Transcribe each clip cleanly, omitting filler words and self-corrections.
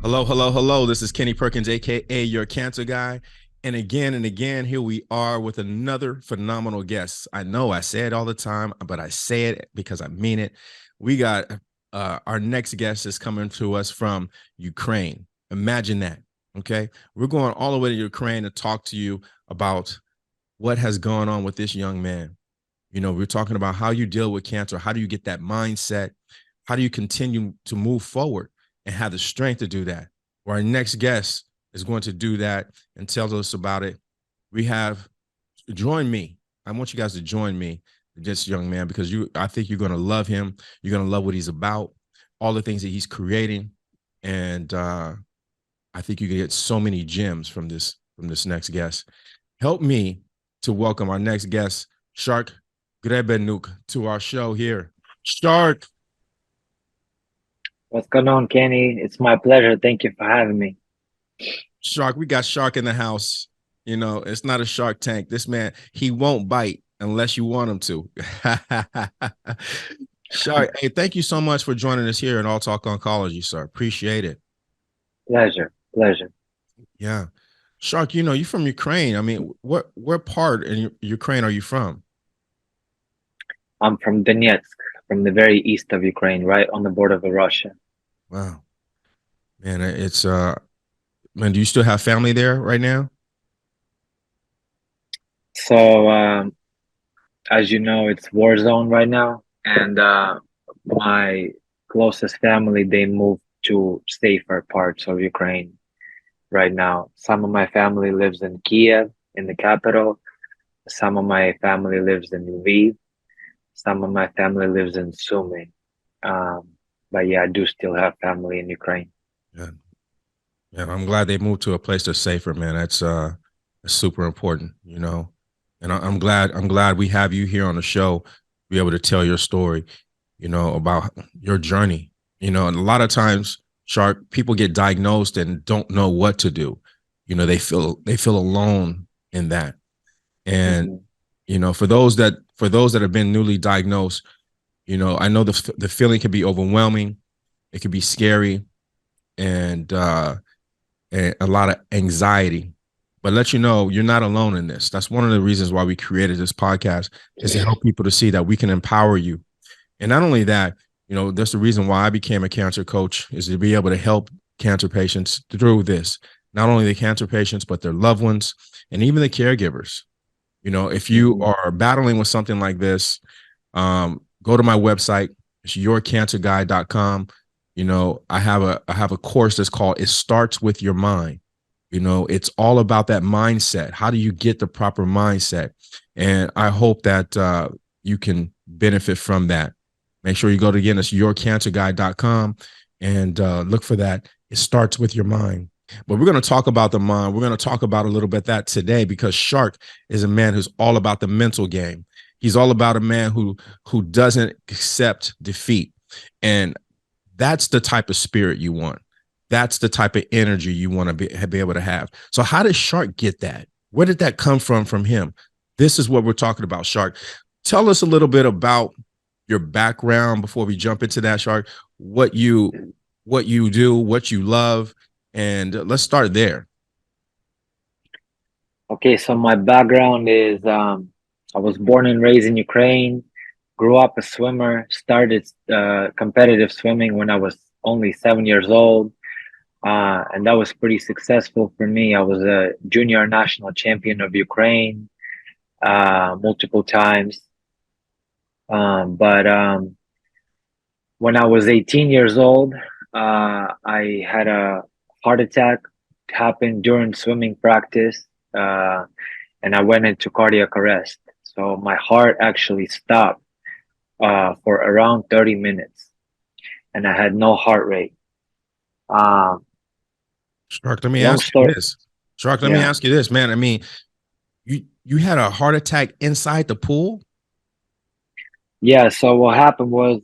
Hello, hello, hello. This is Kenny Perkins, aka your cancer guy. And again, here we are with another phenomenal guest. I know I say it all the time, but I say it because I mean it. We got our next guest is coming to us from Ukraine. Imagine that. Okay. We're going all the way to Ukraine to talk to you about what has gone on with this young man. We're talking about how you deal with cancer. How do you get that mindset? How do you continue to move forward and have the strength to do that? Well, our next guest is going to do that and tells us about it. We have join me. I want you guys to join me, this young man, because I think you're going to love him. You're going to love what he's about, all the things that he's creating, and I think you can get so many gems from this next guest. Help me to welcome our next guest, Shark Grebeniuk, to our show here. Shark. What's going on, Kenny? It's my pleasure. Thank you for having me. Shark, we got Shark in the house. It's not a Shark Tank. This man, he won't bite unless you want him to. Shark, hey, thank you so much for joining us here in All Talk Oncology, sir. Appreciate it. Pleasure, pleasure. Yeah. Shark, you're from Ukraine. I mean, where part in Ukraine are you from? I'm from Donetsk, from the very east of Ukraine, right on the border with Russia. Wow. Man, it's man, do you still have family there right now? So, as you know, it's war zone right now, and my closest family they moved to safer parts of Ukraine right now. Some of my family lives in Kiev, in the capital. Some of my family lives in Lviv. Some of my family lives in Sumy. Um, but yeah, I do still have family in Ukraine. Yeah. Yeah, I'm glad they moved to a place that's safer, man. That's super important. And I'm glad we have you here on the show, be able to tell your story, about your journey. And a lot of times, Shark, people get diagnosed and don't know what to do. They feel alone in that. And Mhm. for those that have been newly diagnosed, I know the feeling can be overwhelming. It can be scary, and a lot of anxiety. But let you know you're not alone in this. That's one of the reasons why we created this podcast, is to help people to see that we can empower you. And not only that, that's the reason why I became a cancer coach, is to be able to help cancer patients through this. Not only the cancer patients, but their loved ones and even the caregivers. If you Mhm. are battling with something like this, go to my website. It's yourcancerguide.com. I have a course that's called It Starts With Your Mind. It's all about that mindset. How do you get the proper mindset? And I hope that you can benefit from that. Make sure you go to, again, it's yourcancerguide.com, and look for that. It starts with your mind. But we're going to talk about the mind. We're going to talk about a little bit that today, because Shark is a man who's all about the mental game. He's all about a man who doesn't accept defeat. And that's the type of spirit you want. That's the type of energy you want to be able to have. So how did Shark get that? Where did that come from him? This is what we're talking about, Shark. Tell us a little bit about your background before we jump into that, Shark. What you do, what you love, and let's start there. Okay, so my background is I was born and raised in Ukraine, grew up a swimmer, started competitive swimming when I was only 7 years old, and that was pretty successful for me. I was a junior national champion of Ukraine multiple times. But when I was 18 years old, I had a heart attack happen during swimming practice, and I went into cardiac arrest. So my heart actually stopped for around 30 minutes, and I had no heart rate. Um, Shark, let me long ask you story, this. Shark, let me yeah, ask you this, man. I mean, you had a heart attack inside the pool? yeah. So what happened was,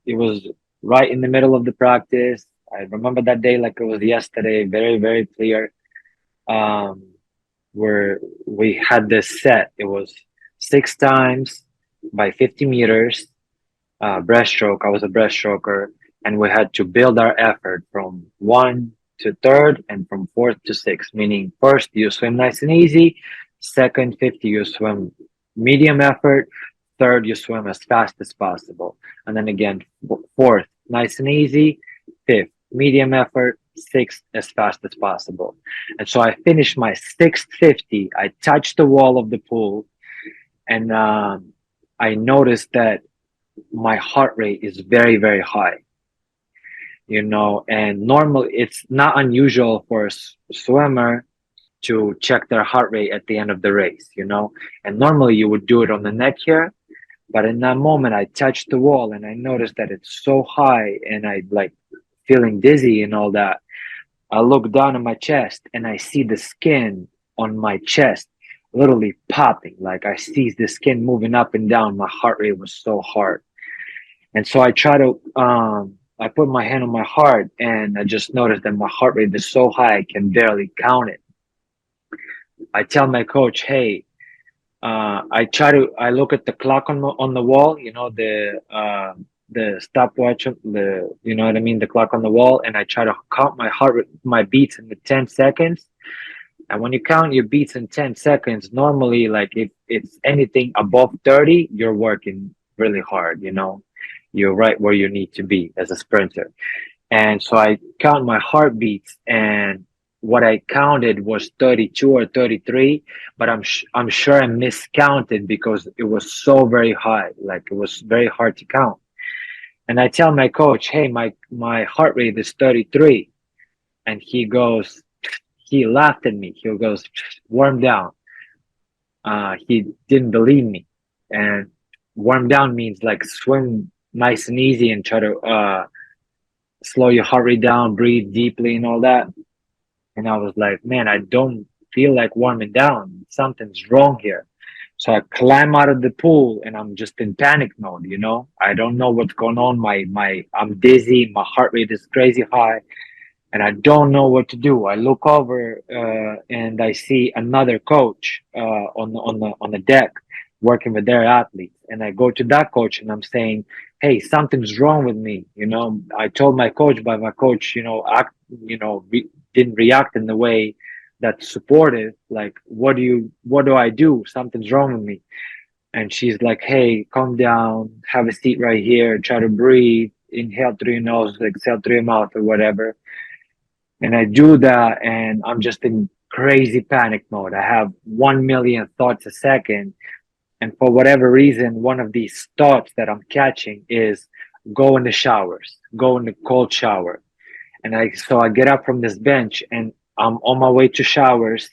it was right in the middle of the practice. I remember that day like it was yesterday, very, very clear. Um, where we had this set. It was 6 times by 50 meters breaststroke. I was a breaststroker, and we had to build our effort from 1 to third, and from fourth to sixth. Meaning, first you swim nice and easy, second 50 you swim medium effort, third you swim as fast as possible, and then again fourth nice and easy, fifth medium effort, sixth as fast as possible. And so I finished my sixth 50. I touched the wall of the pool, and I noticed that my heart rate is very, very high, and normally it's not unusual for a swimmer to check their heart rate at the end of the race. And normally you would do it on the neck here, but in that moment I touched the wall and I noticed that it's so high and I like feeling dizzy and all that. I look down at my chest and I see the skin on my chest literally popping. Like I see the skin moving up and down. My heart rate was so hard. And so I put my hand on my heart and I just noticed that my heart rate is so high I can barely count it. I tell my coach, hey, I look at the clock on the wall, the stopwatch, you know what I mean, the clock on the wall, and I try to count my beats in the 10 seconds. And when you count your beats in 10 seconds, normally, like if it's anything above 30, you're working really hard. You're right where you need to be as a sprinter. And so I count my heartbeats, and what I counted was 32 or 33, but I'm sure I miscounted because it was so very high. Like it was very hard to count. And I tell my coach, hey, my heart rate is 33. And he laughed at me. He goes, warm down. He didn't believe me. And warm down means like swim nice and easy and try to slow your heart rate down, breathe deeply and all that. And I was like, man, I don't feel like warming down. Something's wrong here. So I climb out of the pool and I'm just in panic mode. I don't know what's going on. I'm dizzy. My heart rate is crazy high and I don't know what to do. I look over and I see another coach on the deck working with their athletes, and I go to that coach and I'm saying, "Hey, something's wrong with me." I told my coach, but my coach, didn't react in the way that's supportive. Like, what do I do? Something's wrong with me. And she's like, "Hey, calm down, have a seat right here, try to breathe, inhale through your nose, exhale through your mouth or whatever." And I do that and I'm just in crazy panic mode. I have 1 million thoughts a second. And for whatever reason, one of these thoughts that I'm catching is go in the showers, go in the cold shower. So I get up from this bench and I'm on my way to showers.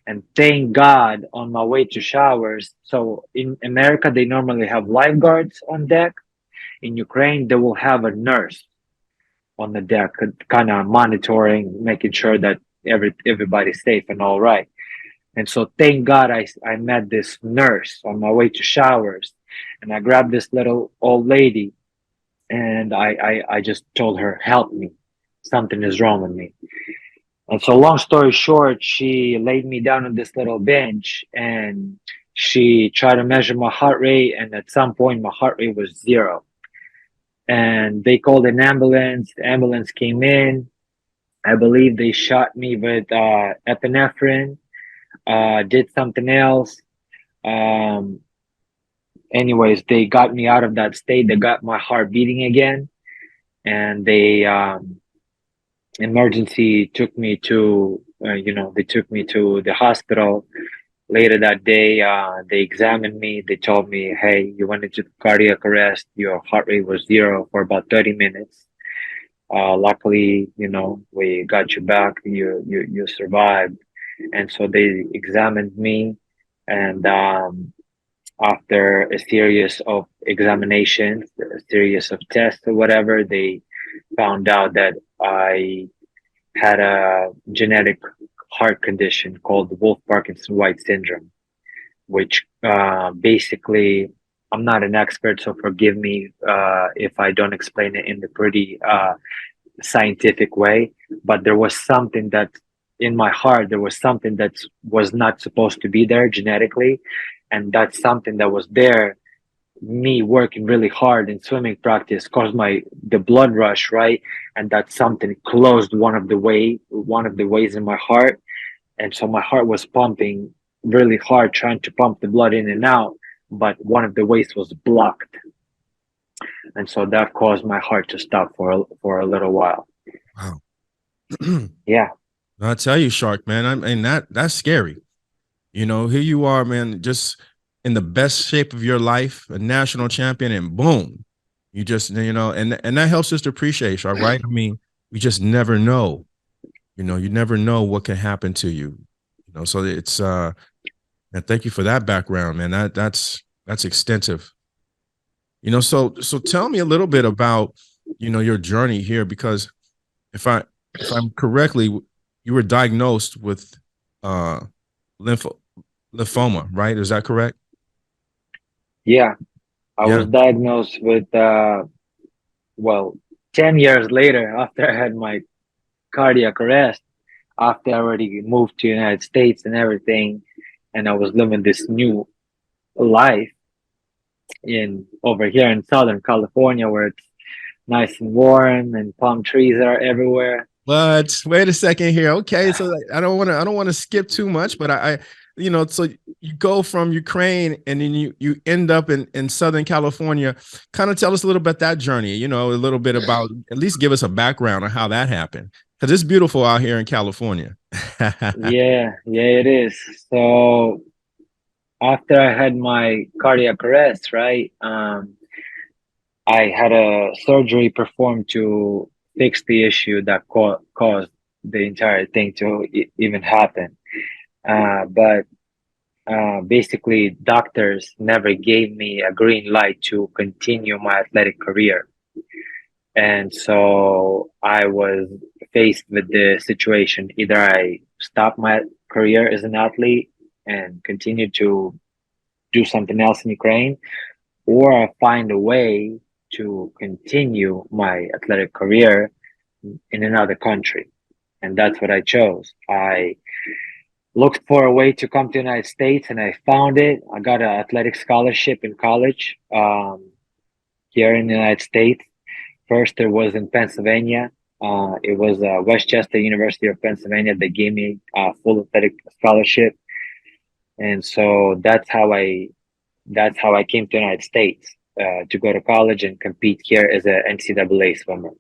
And thank God on my way to showers. So in America, they normally have lifeguards on deck. In Ukraine, they will have a nurse on the deck, kind of monitoring, making sure that everybody's safe and all right. And so thank God I met this nurse on my way to showers, and I grabbed this little old lady and I just told her, help me. Something is wrong with me. And so long story short, she laid me down on this little bench and she tried to measure my heart rate. And at some point my heart rate was 0. And they called an ambulance. The ambulance came in. I believe they shot me with epinephrine, did something else. Anyways, they got me out of that state. They got my heart beating again. And they emergency took me to, they took me to the hospital. Later that day, they examined me. They told me, hey, you went into cardiac arrest. Your heart rate was 0 for about 30 minutes. Luckily, we got you back. You survived. And so they examined me. And after a series of examinations, a series of tests or whatever, they found out that I had a genetic heart condition called Wolff-Parkinson-White syndrome, which basically, I'm not an expert, so forgive me if I don't explain it in a pretty scientific way, but there was something that in my heart, there was something that was not supposed to be there genetically, and that something that was there me working really hard in swimming practice caused my the blood rush, right? And that's something closed one of the ways in my heart, and so my heart was pumping really hard, trying to pump the blood in and out, but one of the ways was blocked, and so that caused my heart to stop for a little while. Wow. Yeah, I tell you, Shark, man, I mean that's scary. You know, here you are, man, just in the best shape of your life, a national champion, and boom, you just, and that helps us to appreciate, Shark, right? I mean, we just never know. You know, you never know what can happen to you. You know, so it's and thank you for that background, man. That's extensive. You know, so tell me a little bit about, your journey here, because if I if I'm correctly, you were diagnosed with uh lymph lymphoma, right? Is that correct? yeah. I Yeah. was diagnosed with well, 10 years later after I had my cardiac arrest, after I already moved to the United States and everything, and I was living this new life in over here in Southern California where it's nice and warm and palm trees are everywhere. But wait a second here. Okay, so like, I don't want to skip too much, but so you go from Ukraine and then you end up in Southern California. Kind of tell us a little bit that journey. A little bit about, at least give us a background on how that happened, because it's beautiful out here in California. Yeah, yeah, it is. So after I had my cardiac arrest, right? I had a surgery performed to fix the issue that caused the entire thing to even happen. But basically, doctors never gave me a green light to continue my athletic career. And so I was faced with the situation either I stop my career as an athlete and continue to do something else in Ukraine, or I find a way to continue my athletic career in another country. And that's what I chose. I looked for a way to come to the United States and I found it. I got an athletic scholarship in college here in the United States. First, there was in Pennsylvania. It was Westchester University of Pennsylvania. They gave me a full athletic scholarship, and so that's how I came to the United States to go to college and compete here as an NCAA swimmer.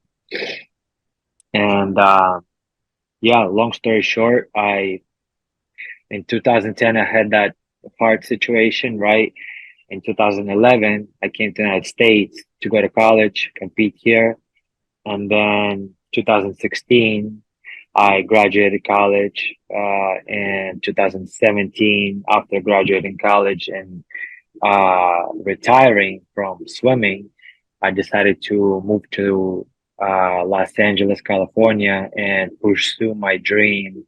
And yeah, long story short, I in 2010 I had that heart situation, right? In 2011, I came to the United States to go to college, compete here, and then 2016, I graduated college. In 2017, after graduating college and retiring from swimming, I decided to move to Los Angeles, California, and pursue my dream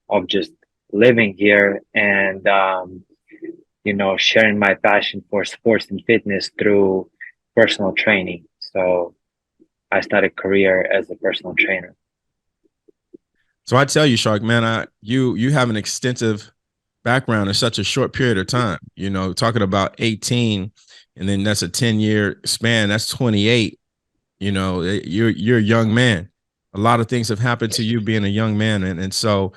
of just living here and sharing my passion for sports and fitness through personal training. So I started a career as a personal trainer. So I tell you, Shark, man, you have an extensive background in such a short period of time. Talking about 18, and then that's a 10-year span. That's 28. You're a young man. A lot of things have happened to you being a young man, and so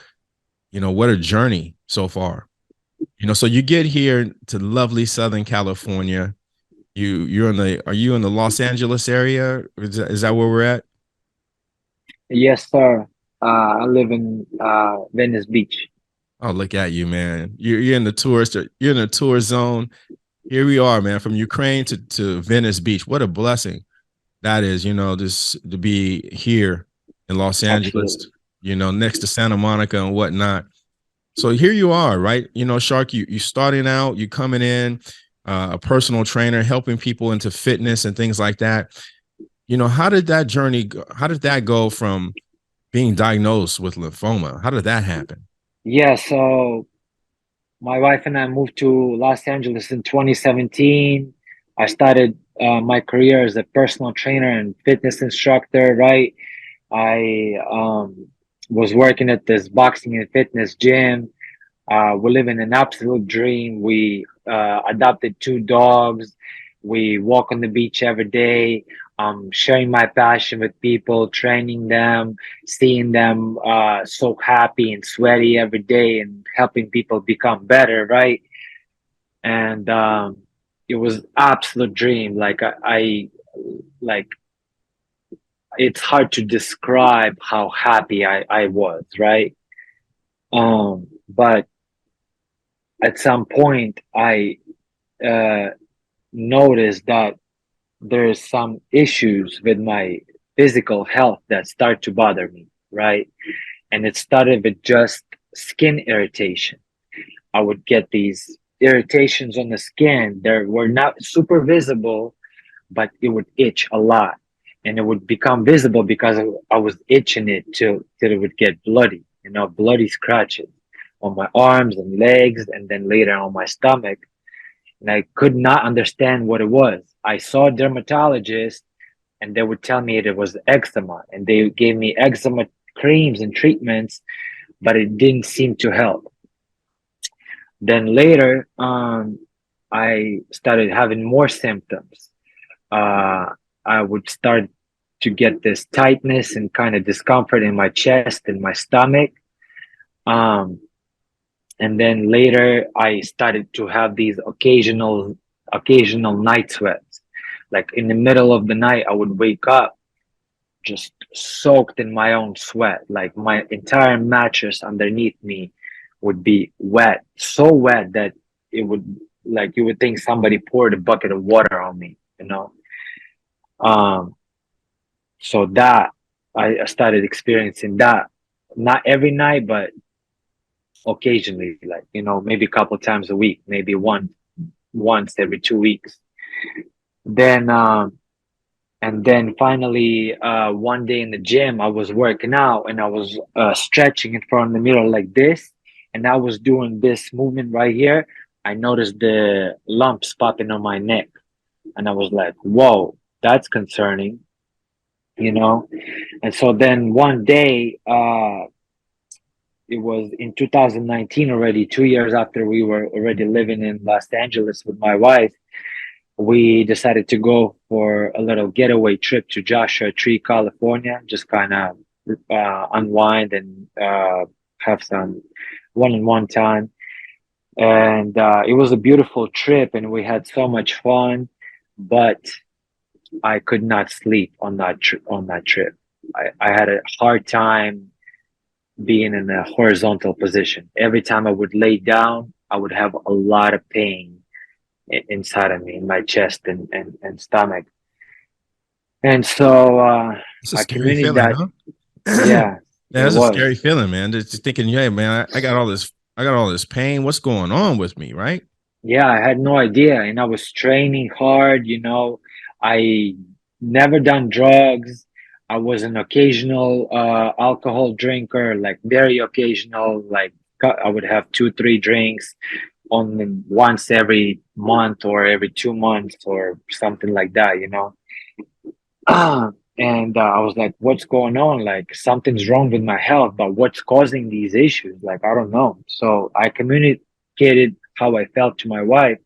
what a journey so far. So you get here to lovely Southern California. Are you in the Los Angeles area? Is that where we're at? Yes, sir. I live in Venice Beach. Oh, look at you, man. You're in the you're in the tourist zone. Here we are, man, from Ukraine to Venice Beach. What a blessing that is, just to be here in Los Angeles, Absolutely. next to Santa Monica and whatnot. So here you are, right? Shark, you starting out, you coming in, a personal trainer, helping people into fitness and things like that. How did that journey go? How did that go from being diagnosed with lymphoma? How did that happen? Yeah, so my wife and I moved to Los Angeles in 2017. I started my career as a personal trainer and fitness instructor, right? I was working at this boxing and fitness gym. We live in an absolute dream. We adopted two dogs. We walk on the beach every day, sharing my passion with people, training them, seeing them so happy and sweaty every day, and helping people become better, right? And it was absolute dream. Like I like it's hard to describe how happy I was, right? But at some point, I uh, noticed that there's some issues with my physical health that start to bother me, right? And it started with just skin irritation. I would get these irritations on the skin. They were not super visible, but it would itch a lot. And it would become visible because I was itching it till it would get bloody, bloody scratches on my arms and legs, and then later on my stomach. And I could not understand what it was. I saw a dermatologist, and they would tell me it was eczema, and they gave me eczema creams and treatments, but it didn't seem to help. Then later, I started having more symptoms. Uh, I would start to get this tightness and kind of discomfort in my chest and my stomach. Um, and then later, I started to have these occasional night sweats. Like in the middle of the night, I would wake up just soaked in my own sweat. Like my entire mattress underneath me would be wet, so wet that it would, like, you would think somebody poured a bucket of water on me. Um, so that I started experiencing that, not every night, but occasionally, like, maybe a couple times a week, maybe once every 2 weeks. Then And then finally, one day in the gym, I was working out and I was stretching in front of the mirror like this. And I was doing this movement right here. I noticed the lumps popping on my neck. And I was like, whoa, that's concerning, you know? And so then one day, it was in 2019 already, 2 years after we were already living in Los Angeles with my wife. We decided to go for a little getaway trip to Joshua Tree, California, just kind of unwind and have some one-on-one time. And it was a beautiful trip, and we had so much fun. But I could not sleep on that trip. I had a hard time being in a horizontal position. Every time I would lay down, I would have a lot of pain inside of me, in my chest and stomach. And so It's a I scary communicated feeling, that, huh? Yeah, yeah, it that's a scary was. feeling, man. Just thinking, yeah, man, I got all this pain. What's going on with me, right? Yeah, I had no idea. And I was training hard, I never done drugs. I was an occasional alcohol drinker, like very occasional, like I would have 2, 3 drinks on once every month or every 2 months or something like that. And I was like, what's going on? Like, something's wrong with my health, but what's causing these issues? Like, I don't know. So I communicated how I felt to my wife.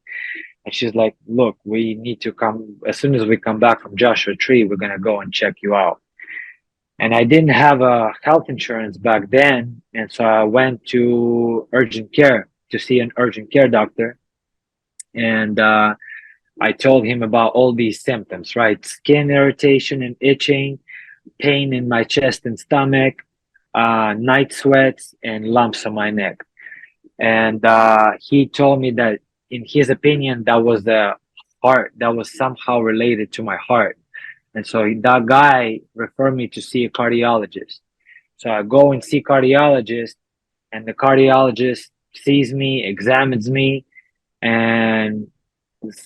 And she's like, look, we need to come. As soon as we come back from Joshua Tree, we're going to go and check you out. And I didn't have a health insurance back then. And so I went to urgent care to see an urgent care doctor. And I told him about all these symptoms, right? Skin irritation and itching, pain in my chest and stomach, night sweats, and lumps on my neck. And he told me that, in his opinion, that was the heart, that was somehow related to my heart. And so that guy referred me to see a cardiologist. So I go and see cardiologist, and the cardiologist sees me, examines me, and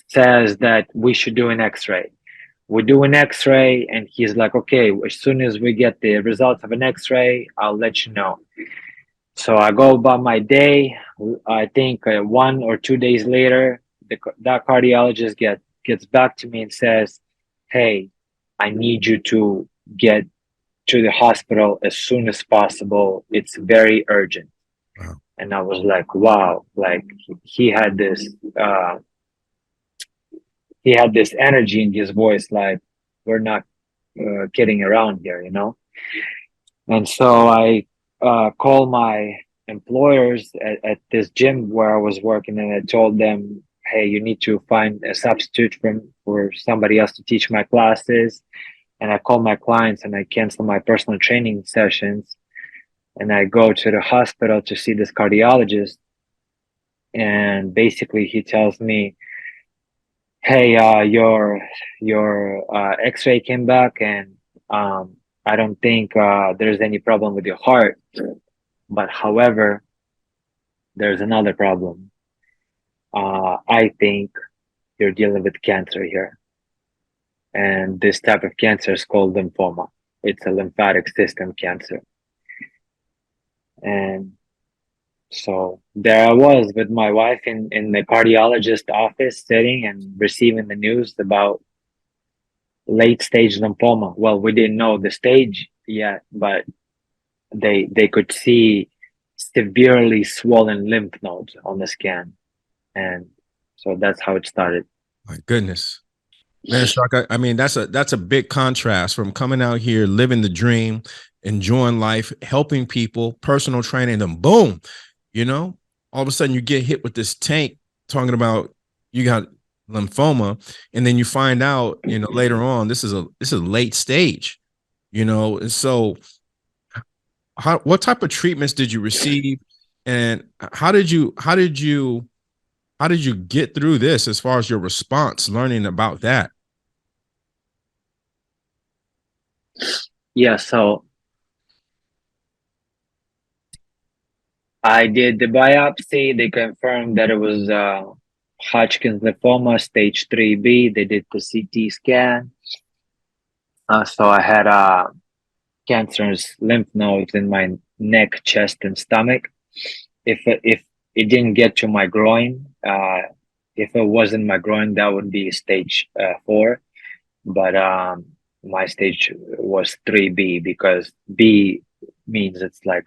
says that we should do an X-ray. We do an X-ray, and he's like, okay, as soon as we get the results of an X-ray, I'll let you know. So I go about my day. I think 1 or 2 days later, that cardiologist gets back to me and says, hey, I need you to get to the hospital as soon as possible. It's very urgent. Wow. And I was like, wow, like he had this he had this energy in his voice, like we're not kidding around here, you know. And so I called my employers at this gym where I was working, and I told them, "Hey, you need to find a substitute for somebody else to teach my classes." And I call my clients and I cancel my personal training sessions, and I go to the hospital to see this cardiologist. And basically, he tells me, "Hey, your X-ray came back, and I don't think there's any problem with your heart. But however, there's another problem. I think you're dealing with cancer here, and this type of cancer is called lymphoma. It's a lymphatic system cancer." And so there I was with my wife in the cardiologist office, sitting and receiving the news about late stage lymphoma. Well, we didn't know the stage yet, but they could see severely swollen lymph nodes on the scan. And so that's how it started. My goodness. Man, Shark, I mean, that's a big contrast from coming out here, living the dream, enjoying life, helping people, personal training, and boom, you know, all of a sudden you get hit with this tank talking about you got lymphoma, and then you find out, later on, this is a late stage, and so what type of treatments did you receive, and how did you get through this as far as your response, learning about that? Yeah, so I did the biopsy. They confirmed that it was Hodgkin's lymphoma, stage 3B. They did the CT scan. So I had cancerous lymph nodes in my neck, chest, and stomach. If it didn't get to my groin, if it wasn't my groin, that would be stage 4. But my stage was 3B, because B means it's like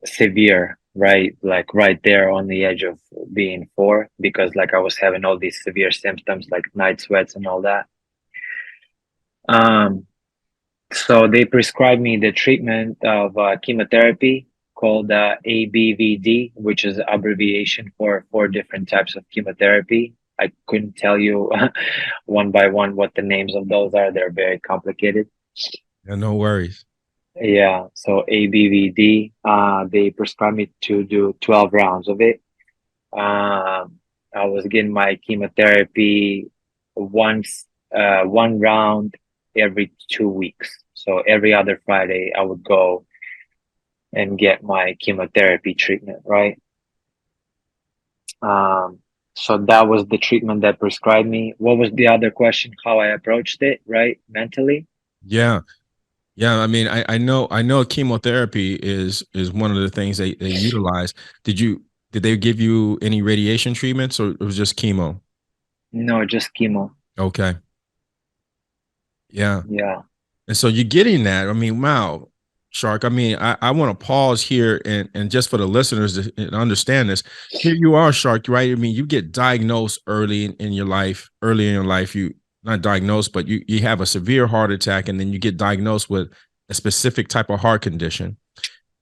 severe, right? Like right there on the edge of being 4, because like I was having all these severe symptoms like night sweats and all that. Um, so they prescribed me the treatment of chemotherapy called ABVD, which is abbreviation for 4 different types of chemotherapy. I couldn't tell you one by one what the names of those are. They're very complicated. Yeah, no worries. Yeah, so ABVD, they prescribed me to do 12 rounds of it. I was getting my chemotherapy once, 1 round every 2 weeks. So every other Friday, I would go and get my chemotherapy treatment, right? Um, so that was the treatment that prescribed me. What was the other question? How I approached it, right? Mentally? Yeah. Yeah, I mean, I know chemotherapy is one of the things they utilize. Did they give you any radiation treatments, or it was just chemo? No, just chemo. Okay. Yeah. Yeah. And so you're getting that. I mean, wow, Shark. I mean, I want to pause here and just for the listeners to understand this. Here you are, Shark, right? I mean, you get diagnosed in your life, early in your life, you not diagnosed, but you have a severe heart attack, and then you get diagnosed with a specific type of heart condition.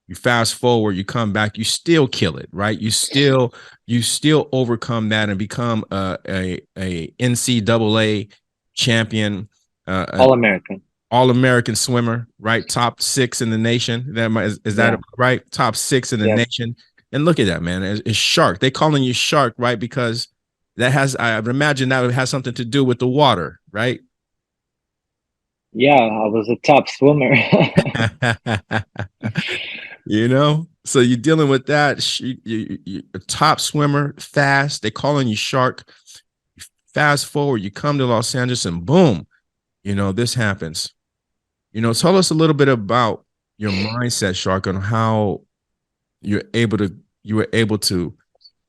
You fast forward, you come back, you still kill it, right? You still overcome that and become a NCAA champion, an All American. all-American swimmer, right? Top 6 in the nation. Is that Yeah. right? Top 6 in the Yes. nation. And look at that, man. It's Shark. They calling you Shark, right? Because I would imagine that would have something to do with the water, right? Yeah, I was a top swimmer. So you're dealing with that. You're a top swimmer, fast. They calling you Shark. Fast forward, you come to Los Angeles, and boom, this happens. Tell us a little bit about your mindset, Shark, on how you were able to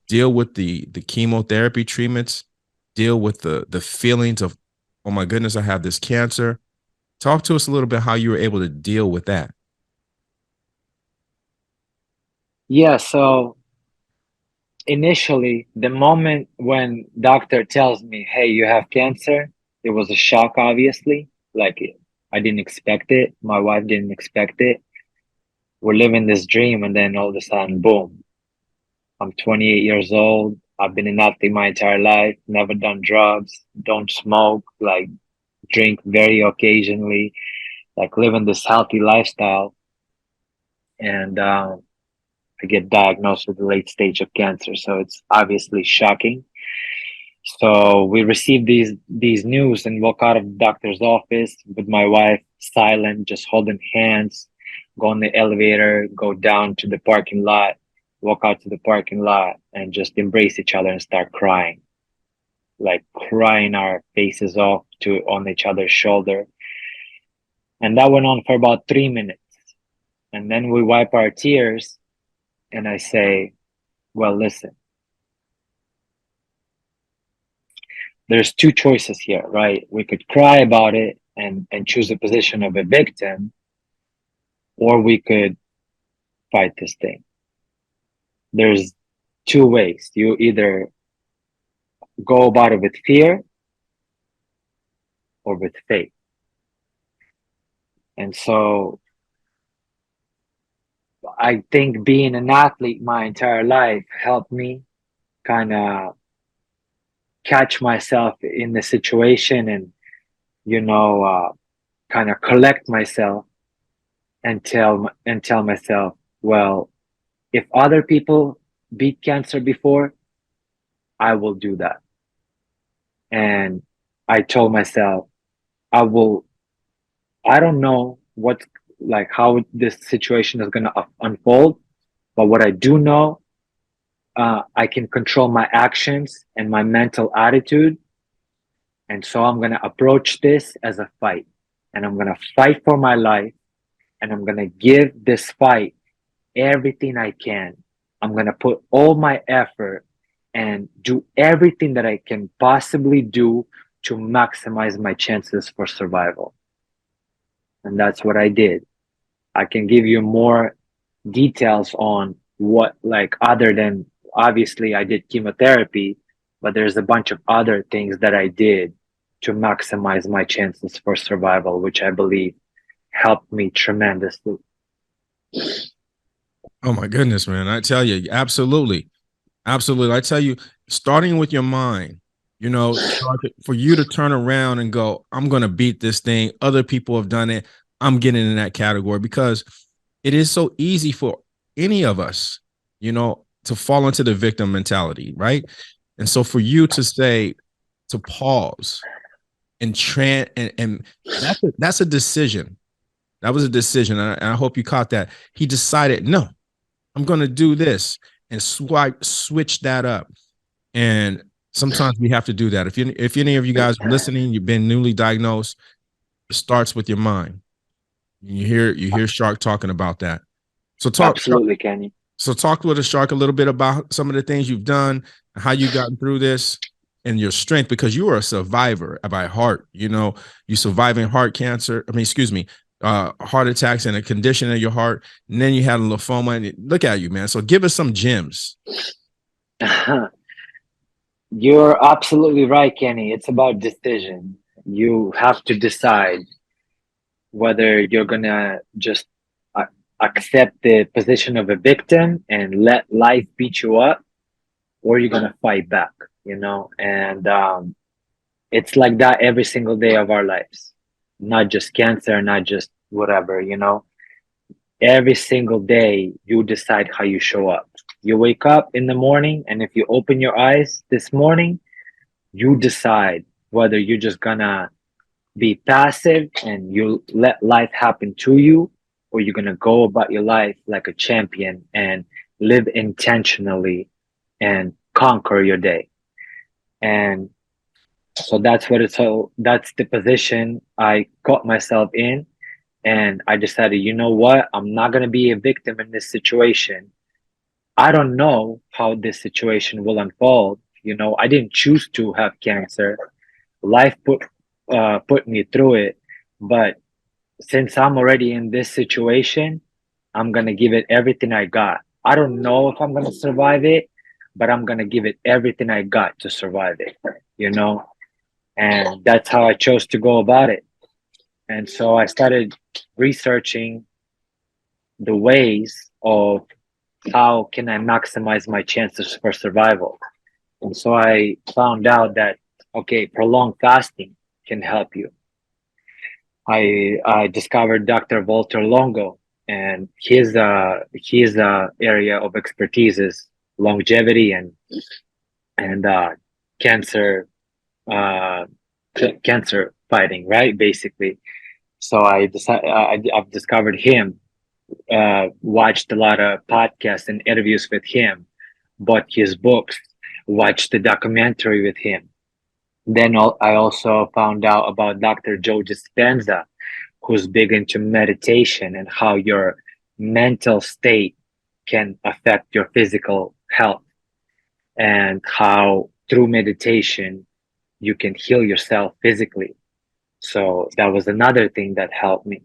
deal with the chemotherapy treatments, deal with the feelings of, oh my goodness, I have this cancer. Talk to us a little bit how you were able to deal with that. Yeah, so initially, the moment when doctor tells me, "Hey, you have cancer," it was a shock, obviously. Like I didn't expect it. My wife didn't expect it. We're living this dream, and then all of a sudden, boom! I'm 28 years old. I've been an athlete my entire life. Never done drugs. Don't smoke. Like drink very occasionally. Like living this healthy lifestyle, and I get diagnosed with a late stage of cancer. So it's obviously shocking. So we received these news and walk out of the doctor's office with my wife silent, just holding hands, go in the elevator, go down to the parking lot, walk out to the parking lot and just embrace each other and start crying. Like crying our faces off to on each other's shoulder. And that went on for about 3 minutes. And then we wipe our tears and I say, well, listen, there's two choices here, right? We could cry about it and choose the position of a victim, or we could fight this thing. There's two ways. You either go about it with fear or with faith. And so I think being an athlete my entire life helped me kind of catch myself in the situation and, you know, kind of collect myself and tell myself, well, if other people beat cancer before, I will do that. And I told myself, I will, I don't know what, like how this situation is going to unfold, but what I do know, I can control my actions and my mental attitude. And so I'm going to approach this as a fight and I'm going to fight for my life and I'm going to give this fight everything I can. I'm going to put all my effort and do everything that I can possibly do to maximize my chances for survival. And that's what I did. I can give you more details on what, like, other than obviously I did chemotherapy, but there's a bunch of other things that I did to maximize my chances for survival, which I believe helped me tremendously. Oh my goodness, man. I tell you, absolutely. Absolutely. I tell you, starting with your mind, for you to turn around and go, I'm going to beat this thing. Other people have done it. I'm getting in that category because it is so easy for any of us, to fall into the victim mentality, right? And so for you to say, to pause and that's a decision. That was a decision. And I hope you caught that. He decided, no, I'm going to do this and switch that up. And sometimes we have to do that. If any of you guys are listening, you've been newly diagnosed, it starts with your mind. You hear Shark talking about that. So Absolutely, Kenny. So talk with us, Shark, a little bit about some of the things you've done, how you gotten through this, and your strength, because you are a survivor by heart. You surviving heart cancer. Heart attacks and a condition in your heart. And then you had a lymphoma. And look at you, man. So give us some gems. You're absolutely right, Kenny. It's about decision. You have to decide whether you're gonna just accept the position of a victim and let life beat you up, or you're gonna fight back, And it's like that every single day of our lives, not just cancer, not just whatever. Every single day, you decide how you show up. You wake up in the morning, and if you open your eyes this morning, you decide whether you're just gonna be passive and you let life happen to you, or you're gonna go about your life like a champion and live intentionally and conquer your day. And so that's the position I got myself in. And I decided, you know what? I'm not gonna be a victim in this situation. I don't know how this situation will unfold. I didn't choose to have cancer. Life put me through it, but since I'm already in this situation, I'm gonna give it everything I got. I don't know if I'm gonna survive it, but I'm gonna give it everything I got to survive it, you know? And that's how I chose to go about it. And so I started researching the ways of how can I maximize my chances for survival. And so I found out that, okay, prolonged fasting can help you. I discovered Dr. Walter Longo, and his area of expertise is longevity and cancer uh, cancer fighting, right? Basically, so I've discovered him, watched a lot of podcasts and interviews with him, bought his books, watched the documentary with him. Then I also found out about Dr. Joe Dispenza, who's big into meditation and how your mental state can affect your physical health, and how through meditation you can heal yourself physically. So that was another thing that helped me.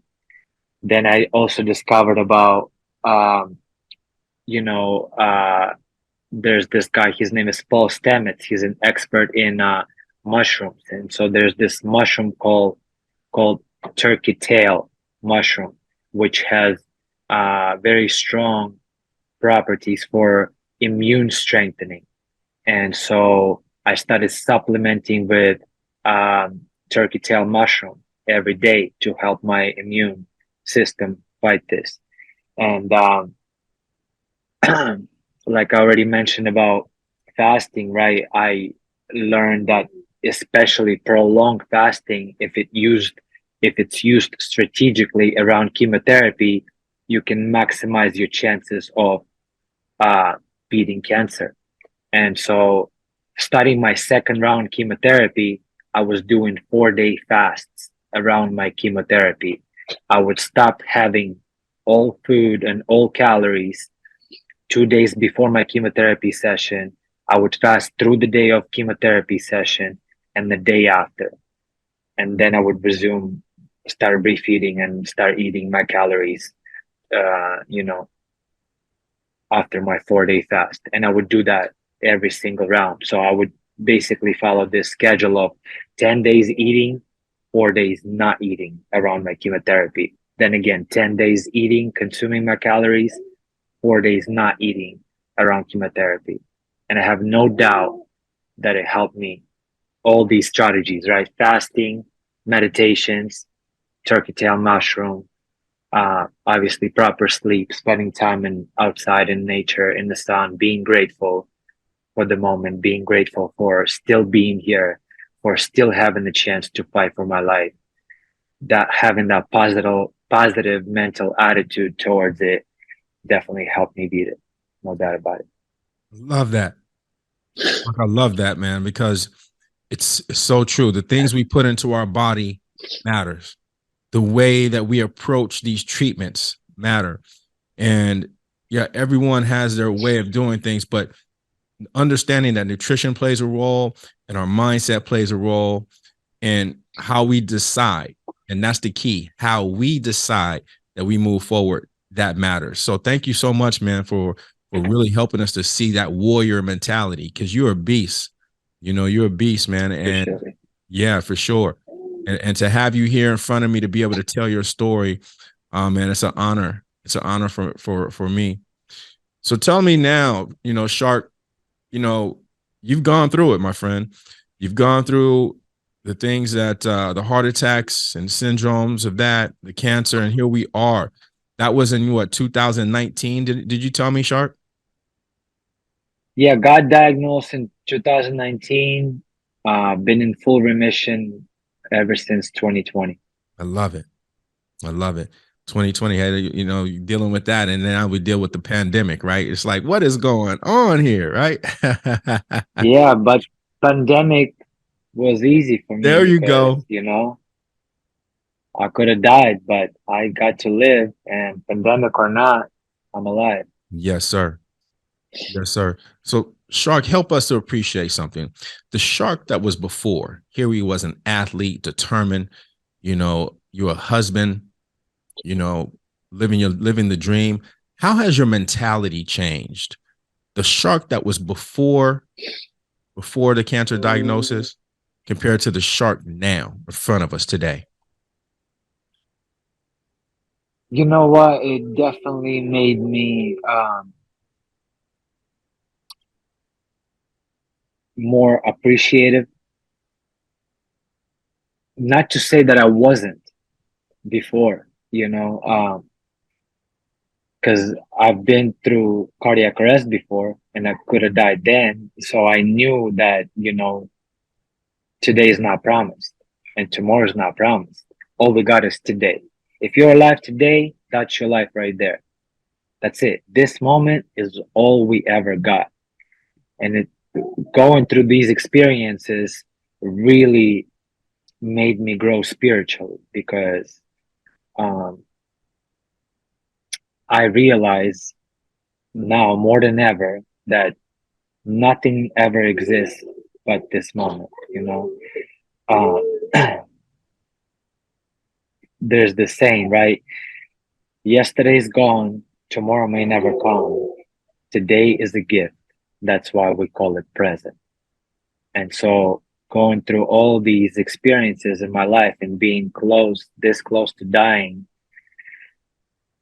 Then I also discovered about, um, you know, there's this guy, his name is Paul Stamets. He's an expert in mushrooms. And so there's this mushroom called turkey tail mushroom, which has very strong properties for immune strengthening. And so I started supplementing with um, turkey tail mushroom every day to help my immune system fight this. And like I already mentioned about fasting, right? I learned that especially prolonged fasting, if it's used strategically around chemotherapy, you can maximize your chances of uh, beating cancer. And so, starting my second round chemotherapy, I was doing 4 day fasts around my chemotherapy. I would stop having all food and all calories 2 days before my chemotherapy session. I would fast through the day of chemotherapy session and the day after. And then I would resume, start refeeding and start eating my calories, you know, after my 4 day fast. And I would do that every single round. So I would basically follow this schedule of 10 days eating, 4 days not eating around my chemotherapy. Then again, 10 days eating, consuming my calories, 4 days not eating around chemotherapy. And I have no doubt that it helped me. All these strategies, right? Fasting, meditations, turkey tail mushroom, obviously proper sleep, spending time outside in nature, in the sun, being grateful for the moment, being grateful for still being here, for still having the chance to fight for my life. That having that positive mental attitude towards it definitely helped me beat it. No doubt about it. Love that. I love that, man, because it's so true. The things we put into our body matters. The way that we approach these treatments matter. And yeah, everyone has their way of doing things, but understanding that nutrition plays a role and our mindset plays a role and how we decide. And that's the key, how we decide that we move forward, that matters. So thank you so much, man, for really helping us to see that warrior mentality, because you're a beast. You know, you're a beast, man. And Appreciate it. yeah, for sure. And to have you here in front of me to be able to tell your story, man, it's an honor. It's an honor for me. So tell me now, Shark, you've gone through it, my friend. You've gone through the things that the heart attacks and syndromes of that, the cancer, and here we are. That was in what, 2019? Did you tell me, Shark? Yeah, got diagnosed in 2019. Been in full remission ever since 2020. I love it. I love it. 2020 had, dealing with that, and then I would deal with the pandemic, right? It's like, what is going on here, right? Yeah, but pandemic was easy for me There you because, go. I could have died, but I got to live, and pandemic or not, I'm alive. Yes, sir. Yes, sir. So, Shark, help us to appreciate something. The Shark that was before, here he was an athlete, determined, you're a husband, living the dream. How has your mentality changed? the shark that was before the cancer diagnosis compared to the shark now in front of us today? You know what? It definitely made me more appreciative. Not to say that I wasn't before, because I've been through cardiac arrest before and I could have died then. So I knew that, today is not promised and tomorrow is not promised. All we got is today. If you're alive today, that's your life right there. That's it. This moment is all we ever got. And going through these experiences really made me grow spiritually because um, I realize now more than ever that nothing ever exists but this moment. Uh, there's this saying, right? Yesterday's gone, tomorrow may never come. Today is a gift. That's why we call it present. And so going through all these experiences in my life and being this close to dying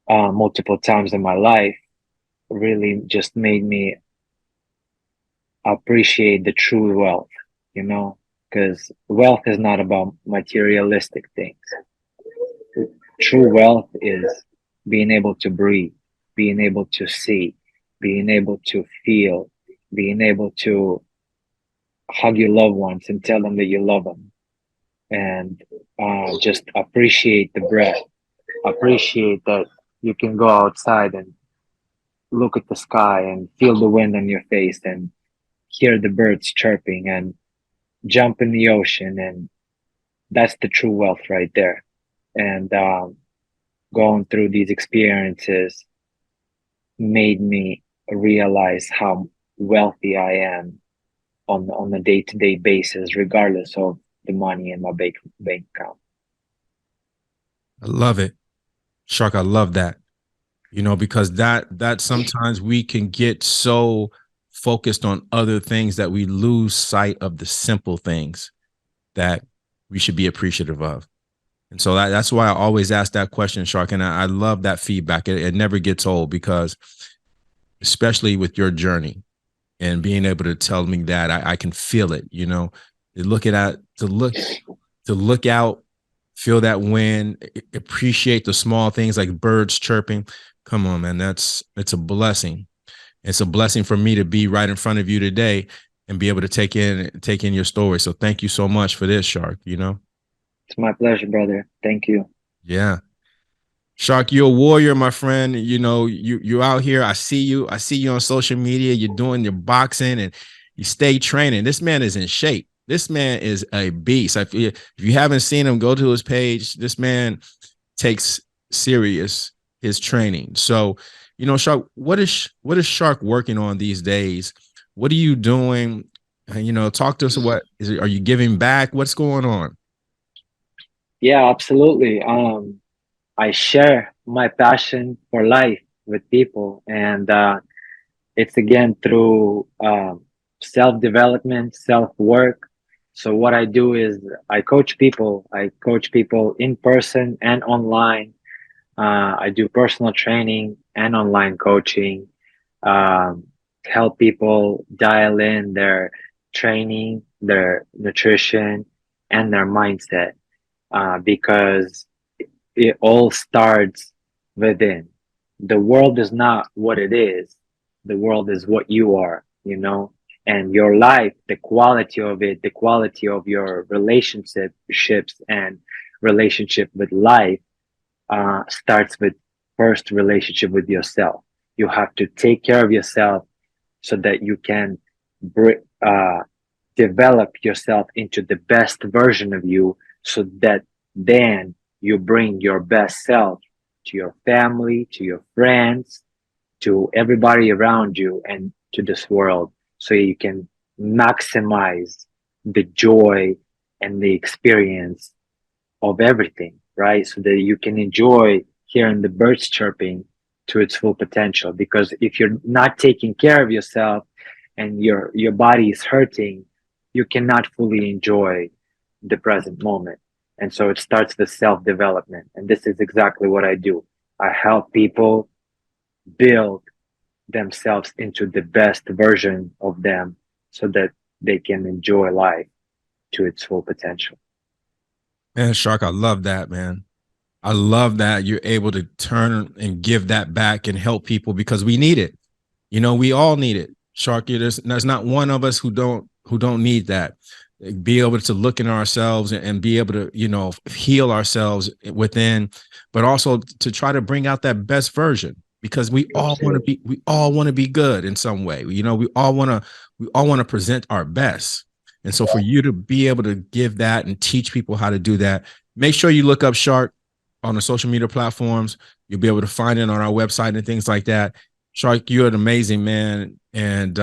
multiple times in my life really just made me appreciate the true wealth, because wealth is not about materialistic things. True wealth is being able to breathe, being able to see, being able to feel, being able to hug your loved ones and tell them that you love them, and just appreciate the breath, appreciate that you can go outside and look at the sky and feel the wind on your face and hear the birds chirping and jump in the ocean. And that's the true wealth right there. And going through these experiences made me realize how wealthy I am on a day-to-day basis, regardless of the money in my bank account. I love it. Shark, I love that. Because that sometimes we can get so focused on other things that we lose sight of the simple things that we should be appreciative of. And so that's why I always ask that question, Shark. And I love that feedback. It never gets old because, especially with your journey and being able to tell me that, I can feel it. To look out, feel that wind, appreciate the small things like birds chirping. Come on, man. It's a blessing. It's a blessing for me to be right in front of you today and be able to take in your story. So thank you so much for this, Shark. It's my pleasure, brother. Thank you. Yeah. Shark, you're a warrior, my friend. You're out here. I see you. I see you on social media. You're doing your boxing and you stay training. This man is in shape. This man is a beast. If you haven't seen him, go to his page. This man takes serious his training. So, Shark, what is Shark working on these days? What are you doing? Talk to us. Are you giving back? What's going on? Yeah, absolutely. I share my passion for life with people, and it's again through self development, self work. So what I do is I coach people. I coach people in person and online. I do personal training and online coaching. Um, Help people dial in their training, their nutrition, and their mindset, because it all starts within. The world is not what it is. The world is what you are. And your life, the quality of it, the quality of your relationships and relationship with life starts with first relationship with yourself. You have to take care of yourself so that you can uh, develop yourself into the best version of you, so that then you bring your best self to your family, to your friends, to everybody around you, and to this world, so you can maximize the joy and the experience of everything, right? So that you can enjoy hearing the birds chirping to its full potential. Because if you're not taking care of yourself and your body is hurting, you cannot fully enjoy the present moment. And so it starts the self development. And this is exactly what I do. I help people build themselves into the best version of them so that they can enjoy life to its full potential. Man, Shark, I love that, man. I love that you're able to turn and give that back and help people because we need it. You know, we all need it. Shark, there's not one of us who don't need that. Be able to look in ourselves and be able to, heal ourselves within, but also to try to bring out that best version because we all want to be good in some way. We all want to present our best. And so for you to be able to give that and teach people how to do that, make sure you look up Shark on the social media platforms. You'll be able to find it on our website and things like that. Shark, you're an amazing man. And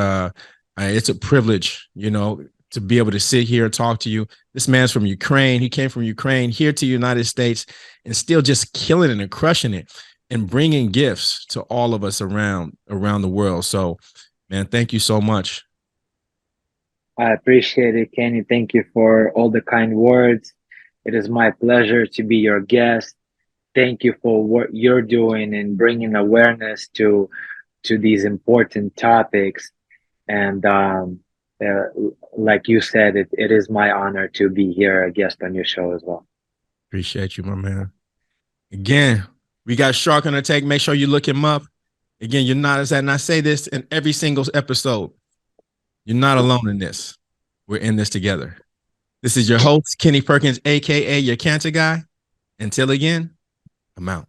it's a privilege, to be able to sit here and talk to you. This man's from Ukraine. He came from Ukraine here to the United States and still just killing it and crushing it and bringing gifts to all of us around the world. So, man, thank you so much. I appreciate it, Kenny. Thank you for all the kind words. It is my pleasure to be your guest. Thank you for what you're doing and bringing awareness to these important topics. And uh, like you said, it is my honor to be here, a guest on your show as well. Appreciate you, my man. Again, we got Shark on the take. Make sure you look him up. Again, you're not, as and I say this in every single episode, you're not alone in this. We're in this together. This is your host, Kenny Perkins, aka your cancer guy. Until again, I'm out.